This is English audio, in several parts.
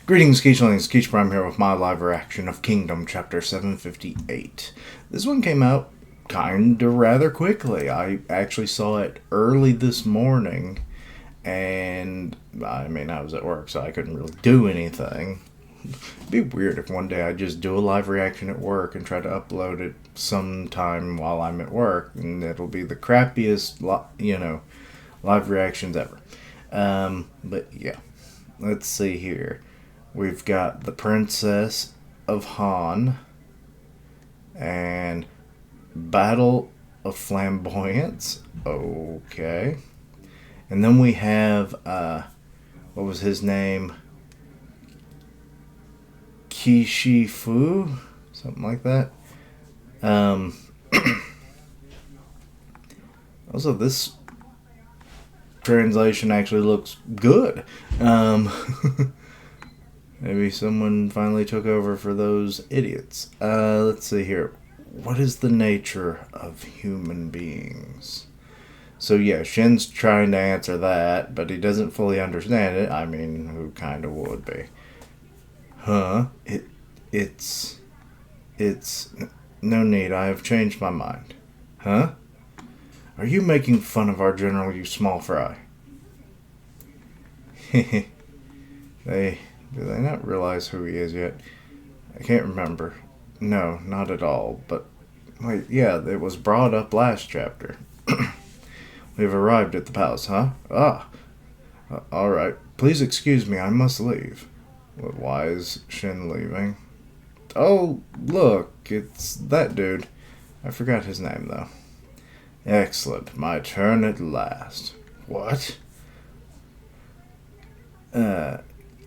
Greetings, Keechlings. Keech Prime here with my live reaction of Kingdom Chapter 758. This one came out kinda rather quickly. I actually saw it early this morning, and I was at work, so I couldn't really do anything. It'd be weird if one day I just do a live reaction at work and try to upload it sometime while I'm at work, and it'll be the crappiest, live reactions ever. But yeah, let's see here. We've got the Princess of Han and Battle of Flamboyance. Okay. And then we have, what was his name? Kishifu? Something like that. Also, this translation actually looks good. Maybe someone finally took over for those idiots. Let's see here. What is the nature of human beings? So yeah, Shin's trying to answer that, but he doesn't fully understand it. I mean, who kind of would be? Huh? It's... No need, I have changed my mind. Huh? Are you making fun of our general, you small fry? Do they not realize who he is yet? I can't remember. No, not at all. But, wait, yeah, it was brought up last chapter. We've arrived at the palace, huh? Alright. Please excuse me, I must leave. But why is Shin leaving? Oh, look, it's that dude. I forgot his name, though. Excellent. My turn at last. What?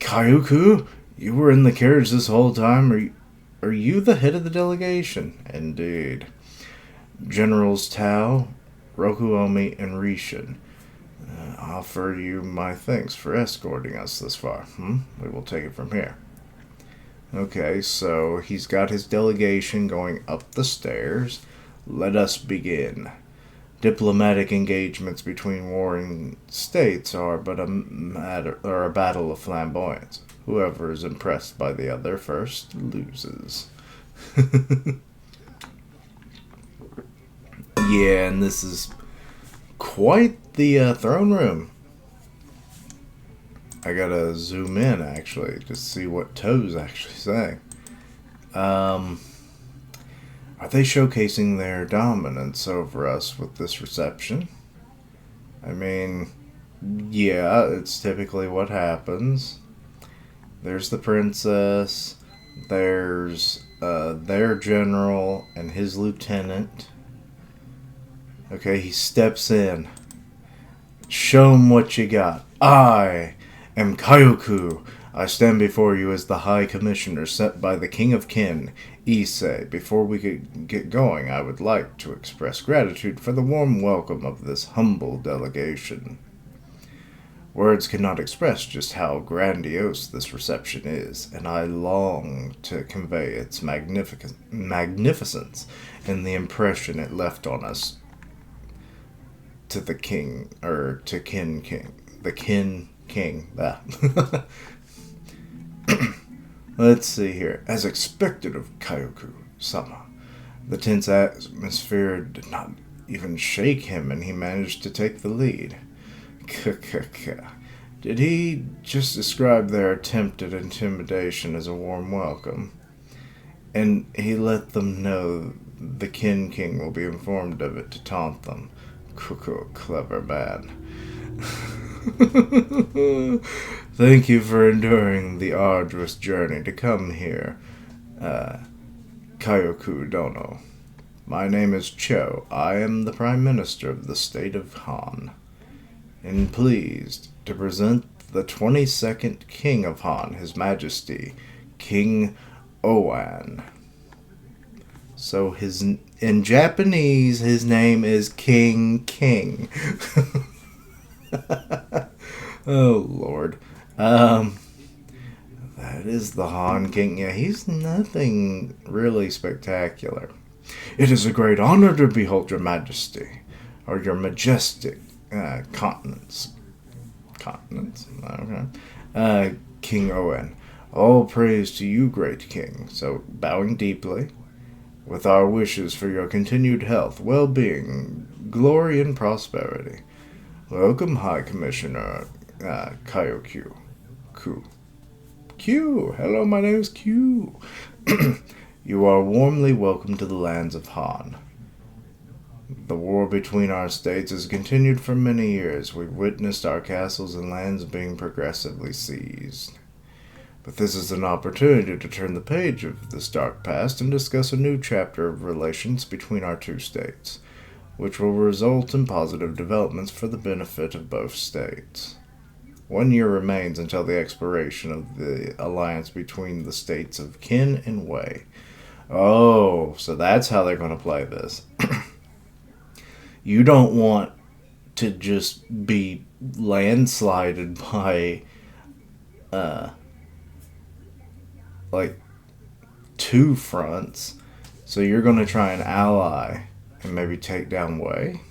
Kayuku, you were in the carriage this whole time. Are you the head of the delegation? Indeed. Generals Tao, Rokuomi, and Rishin offer you my thanks for escorting us this far. We will take it from here. Okay, so he's got his delegation going up the stairs. Let us begin. Diplomatic engagements between warring states are but a battle of flamboyance. Whoever is impressed by the other first loses. Yeah, and this is quite the throne room. I gotta zoom in actually to see what Toe's actually saying. Are they showcasing their dominance over us with this reception? I mean, yeah, it's typically what happens. There's the princess. There's their general and his lieutenant. Okay, he steps in. Show him what you got. I am Kayuku. I stand before you as the High Commissioner sent by the King of Kin, Issei. Before we could get going, I would like to express gratitude for the warm welcome of this humble delegation. Words cannot express just how grandiose this reception is, and I long to convey its magnificence and the impression it left on us to the king, or to Kin King. The Kin King, that. Let's see here. As expected of Kayuku-sama, the tense atmosphere did not even shake him, and he managed to take the lead. Did he just describe their attempt at intimidation as a warm welcome? And he let them know the Kin King will be informed of it to taunt them. Clever man. Thank you for enduring the arduous journey to come here, Kayuku Dono. My name is Cho. I am the Prime Minister of the state of Han, and pleased to present the 22nd King of Han, His Majesty, King Oan. So in Japanese, his name is King King. Oh, Lord. That is the Han King. Yeah, he's nothing really spectacular. It is a great honor to behold your majesty, or your majestic continents. Okay. King Owen. All praise to you, great king. So, bowing deeply, with our wishes for your continued health, well-being, glory, and prosperity. Welcome, High Commissioner Kaioku. Ku. Q. Hello, my name is Q. You are warmly welcome to the lands of Han. The war between our states has continued for many years. We've witnessed our castles and lands being progressively seized. But this is an opportunity to turn the page of this dark past and discuss a new chapter of relations between our two states, which will result in positive developments for the benefit of both states. 1 year remains until the expiration of the alliance between the states of Qin and Wei. Oh, so that's how they're going to play this. You don't want to just be landslided by, like, two fronts. So you're going to try and ally and maybe take down Wei.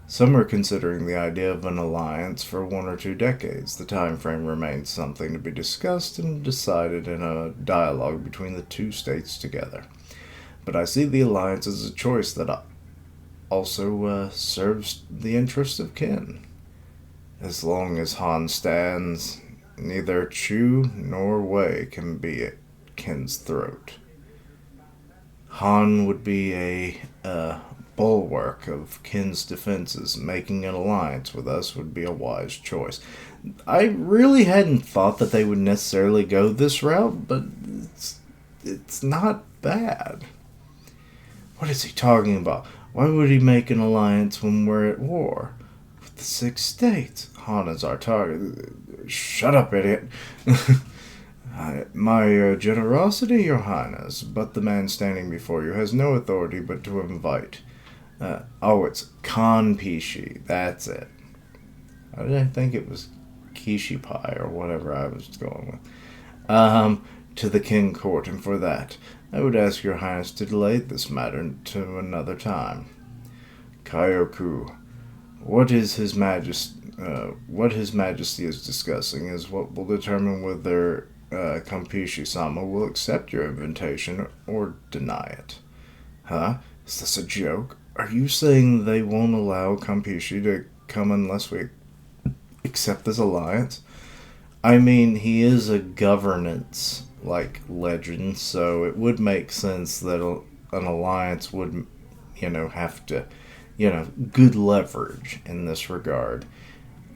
Some are considering the idea of an alliance for 1 or 2 decades. The time frame remains something to be discussed and decided in a dialogue between the two states together. But I see the alliance as a choice that also serves the interest of Qin. As long as Han stands, neither Chu nor Wei can be at Qin's throat. Han would be a bulwark of Qin's defenses. Making an alliance with us would be a wise choice. I really hadn't thought that they would necessarily go this route, but it's not bad. What is he talking about? Why would he make an alliance when we're at war? With the 6 states. Han is our target. Shut up, idiot. My generosity, your highness, but the man standing before you has no authority but to invite. It's Khan Pishi. That's it. I didn't think it was Kishi Pie or whatever I was going with. To the King Court, and for that, I would ask your highness to delay this matter to another time. Kaioku, what his majesty is discussing is what will determine whether Kampishi-sama will accept your invitation or deny it. Huh? Is this a joke? Are you saying they won't allow Kampishi to come unless we accept this alliance? I mean, he is a governance legend, so it would make sense that an alliance would, have to, good leverage in this regard.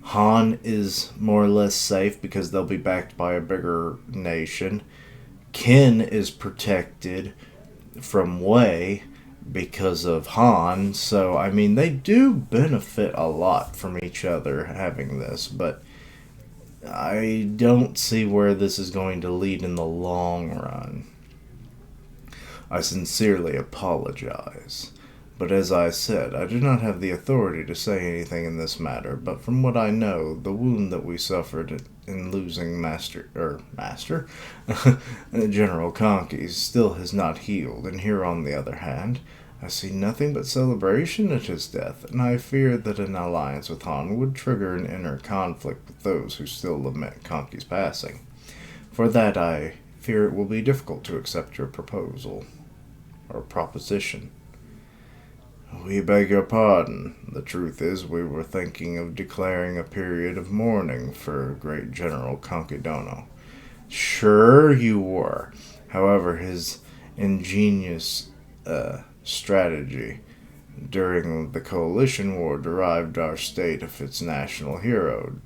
Han is more or less safe because they'll be backed by a bigger nation. Qin is protected from Wei because of Han, so, I mean, they do benefit a lot from each other having this, but I don't see where this is going to lead in the long run. I sincerely apologize. But as I said, I do not have the authority to say anything in this matter, but from what I know, the wound that we suffered in losing General Conky still has not healed, and here on the other hand, I see nothing but celebration at his death, and I fear that an alliance with Han would trigger an inner conflict with those who still lament Conky's passing. For that, I fear it will be difficult to accept your proposal, or proposition. We beg your pardon. The truth is, we were thinking of declaring a period of mourning for great General Conkidono. Sure you were. However, his ingenious strategy during the Coalition War deprived our state of its national hero,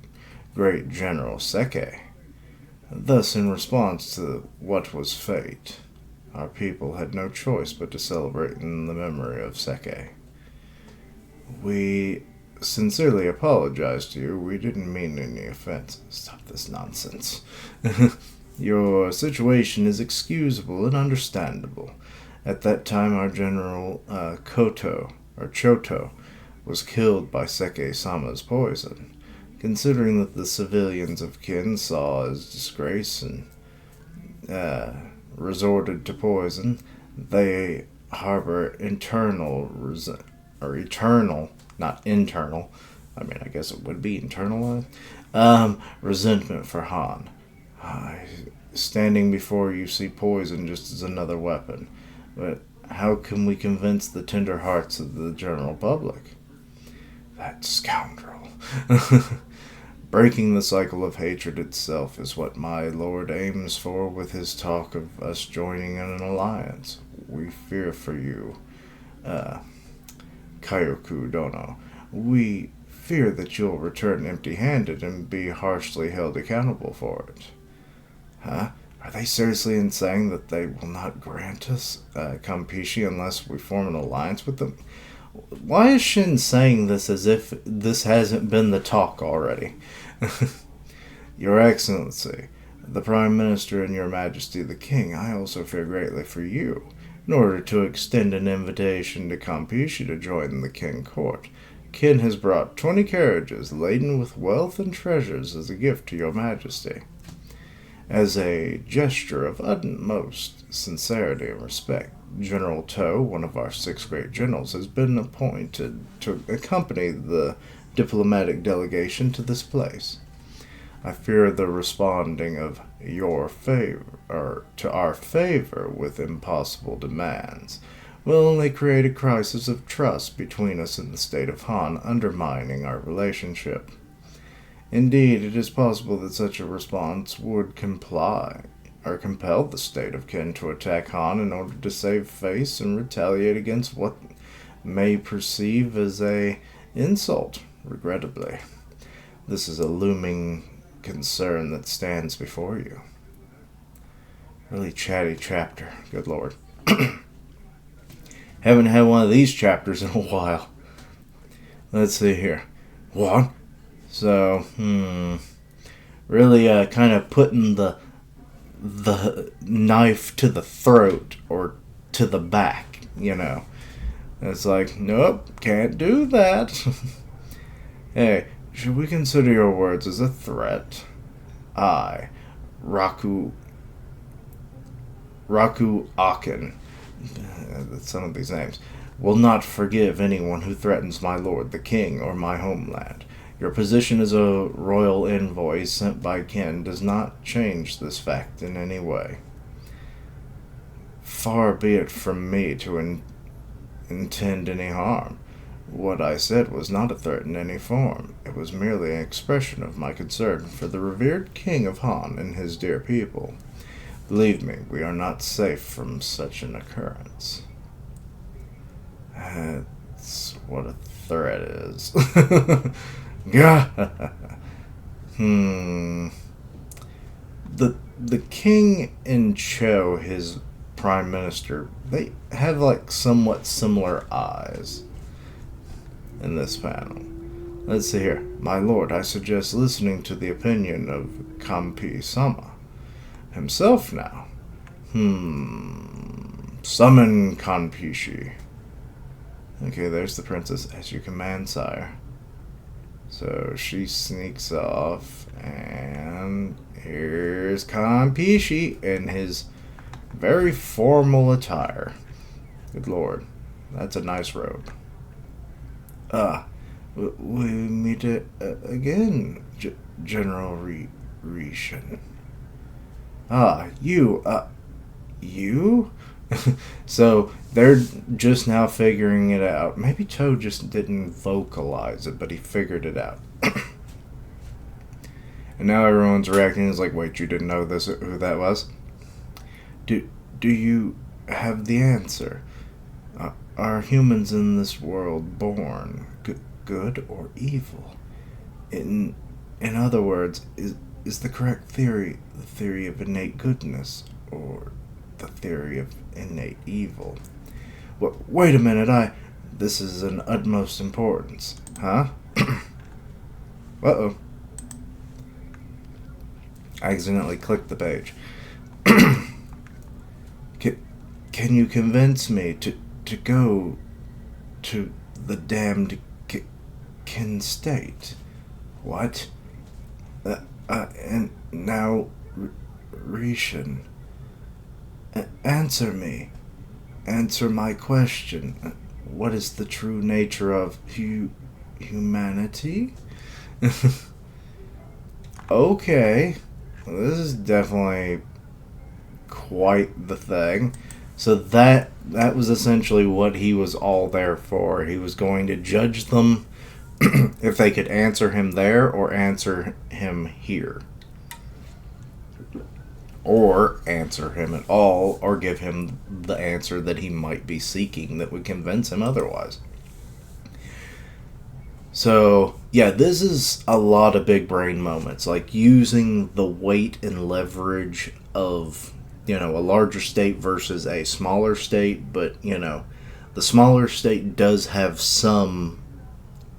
great General Seke. Thus, in response to what was fate, our people had no choice but to celebrate in the memory of Seke. We sincerely apologize to you. We didn't mean any offense. Stop this nonsense. Your situation is excusable and understandable. At that time, our General Choto, was killed by Seke-sama's poison. Considering that the civilians of Qin saw his disgrace and resorted to poison, they harbor eternal, not internal, I mean, I guess it would be internalized, resentment for Han. standing before you see poison just as another weapon. But how can we convince the tender hearts of the general public? That scoundrel. Breaking the cycle of hatred itself is what my lord aims for with his talk of us joining in an alliance. We fear for you, Kyoku Dono. We fear that you'll return empty-handed and be harshly held accountable for it. Huh? Are they seriously saying that they will not grant us Kampishi unless we form an alliance with them? Why is Shin saying this as if this hasn't been the talk already? Your Excellency, the Prime Minister and Your Majesty the King, I also fear greatly for you. In order to extend an invitation to Kampishi to join the King Court, Kin has brought 20 carriages laden with wealth and treasures as a gift to Your Majesty. As a gesture of utmost sincerity and respect, General To, one of our 6 great generals, has been appointed to accompany the diplomatic delegation to this place. I fear the responding of your favor to our favor with impossible demands will only create a crisis of trust between us and the state of Han, undermining our relationship. Indeed, it is possible that such a response would compel the state of Kin to attack Han in order to save face and retaliate against what may perceive as a insult, regrettably. This is a looming concern that stands before you. Really chatty chapter, good lord. Haven't had one of these chapters in a while. Let's see here. What? So, really kind of putting the knife to the throat or to the back, you know. It's like, nope, can't do that. Hey, should we consider your words as a threat? I, Raku Aken, some of these names, will not forgive anyone who threatens my lord the king or my homeland. Your position as a royal envoy sent by Kin does not change this fact in any way. Far be it from me to intend any harm. What I said was not a threat in any form. It was merely an expression of my concern for the revered king of Han and his dear people. Believe me, we are not safe from such an occurrence. That's what a threat is. The king and Cho, his prime minister, they have like somewhat similar eyes in this panel. Let's see here. My lord, I suggest listening to the opinion of Kampi-sama himself now. Summon Kanpishi. Okay, there's the princess. As you command, sire. So she sneaks off, and here's Kanpishi in his very formal attire. Good lord, that's a nice robe. We meet again, General Rishin. You? So they're just now figuring it out. Maybe Toad just didn't vocalize it, but he figured it out. And now everyone's reacting. It's like, wait, you didn't know who that was? Do you have the answer? Are humans in this world born good or evil? In other words, is the correct theory the theory of innate goodness or the theory of innate evil? Wait a minute, this is an utmost importance. Huh? Uh-oh. I accidentally clicked the page. Can you convince me to go to the damned Kin state? What? And now, Rishin, answer me. Answer my question. What is the true nature of humanity? Okay. This is definitely quite the thing. So that was essentially what he was all there for. He was going to judge them if they could answer him there or answer him here. Or answer him at all, or give him the answer that he might be seeking that would convince him otherwise. So, yeah, this is a lot of big brain moments, like using the weight and leverage of, a larger state versus a smaller state, but, the smaller state does have some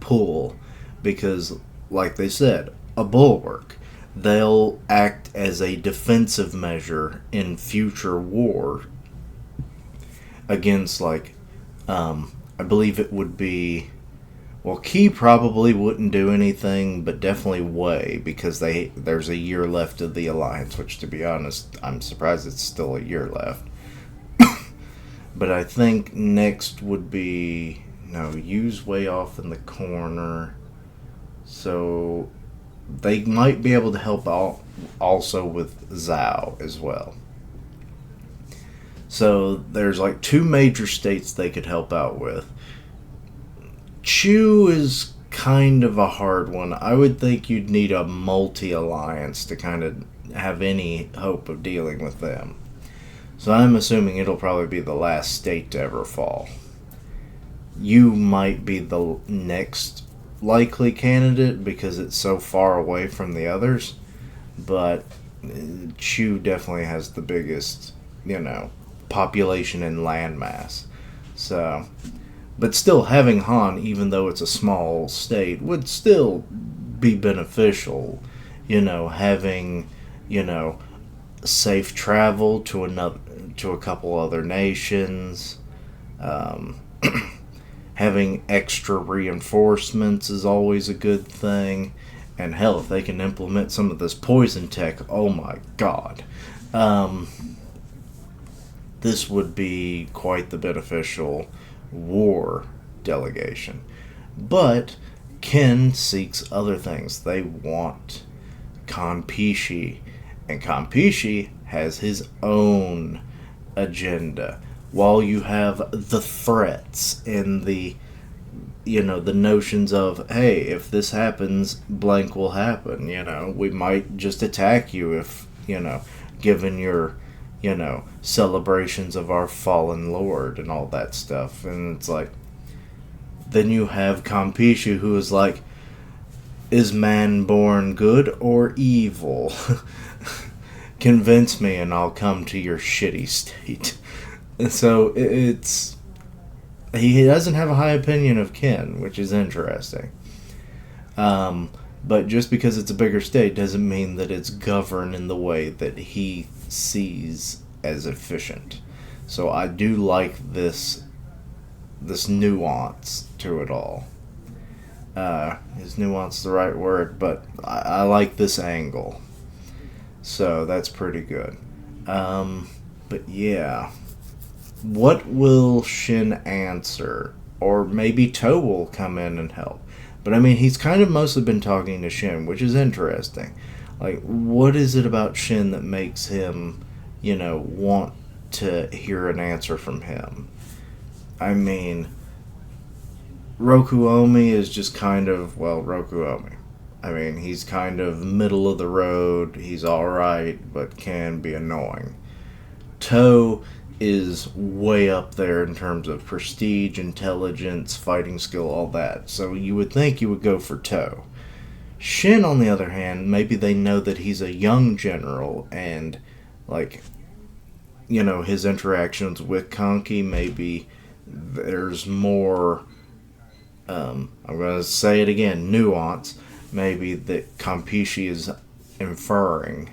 pull because, like they said, a bulwark. They'll act as a defensive measure in future war against, I believe it would be, well, Key probably wouldn't do anything, but definitely Wei, because there's a year left of the alliance, which, to be honest, I'm surprised it's still a year left. But I think next would be, Yu's way off in the corner, so they might be able to help out also with Zhao as well. So there's like two major states they could help out with. Chu is kind of a hard one. I would think you'd need a multi-alliance to kind of have any hope of dealing with them. So I'm assuming it'll probably be the last state to ever fall. You might be the next likely candidate because it's so far away from the others, but Chu definitely has the biggest, population and landmass. So, but still having Han, even though it's a small state, would still be beneficial, having, safe travel to a couple other nations, having extra reinforcements is always a good thing. And hell, if they can implement some of this poison tech, oh my god. This would be quite the beneficial war delegation. But Ken seeks other things. They want Kanpishi. And Kanpishi has his own agenda. While you have the threats and the notions of, hey, if this happens, blank will happen, we might just attack you if, given your, celebrations of our fallen lord and all that stuff. And it's like, then you have Kanpishi, who is like, is man born good or evil? Convince me and I'll come to your shitty state. So he doesn't have a high opinion of Ken, which is interesting. But just because it's a bigger state doesn't mean that it's governed in the way that he sees as efficient. So I do like this nuance to it all. Is nuance the right word? But I like this angle. So that's pretty good. But yeah. What will Shin answer? Or maybe To will come in and help. But I mean, he's kind of mostly been talking to Shin, which is interesting. Like, what is it about Shin that makes him, want to hear an answer from him? I mean, Rokuomi is just kind of, Rokuomi. I mean, he's kind of middle of the road. He's alright, but can be annoying. To is way up there in terms of prestige, intelligence, fighting skill, all that. So you would think you would go for To. Shin, on the other hand, maybe they know that he's a young general and, his interactions with Conky, maybe there's more, I'm going to say it again, nuance, maybe that Kanpishi is inferring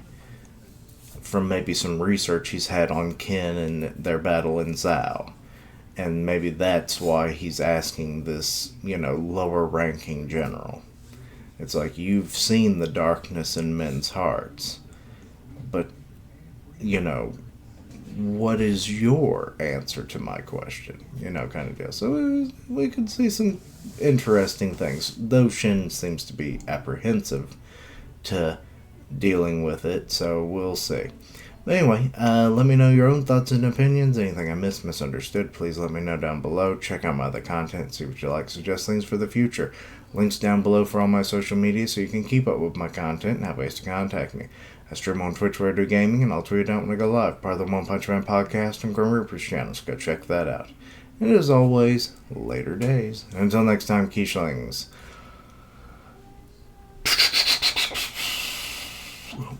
from maybe some research he's had on Ken and their battle in Zhao. And maybe that's why he's asking this, lower ranking general. It's like, you've seen the darkness in men's hearts. But, what is your answer to my question? Kind of deal. So we could see some interesting things. Though Shin seems to be apprehensive to dealing with it, so we'll see. But anyway, let me know your own thoughts and opinions. Anything I missed, misunderstood, please let me know down below. Check out my other content, see what you like, suggest things for the future. Links down below for all my social media so you can keep up with my content and have ways to contact me. I stream on Twitch where I do gaming, and I'll tweet out when I go live. Part of the One Punch Man podcast and Grim Reaper's channel, so go check that out. And as always, later days. Until next time, Keishlings.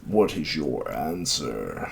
What is your answer?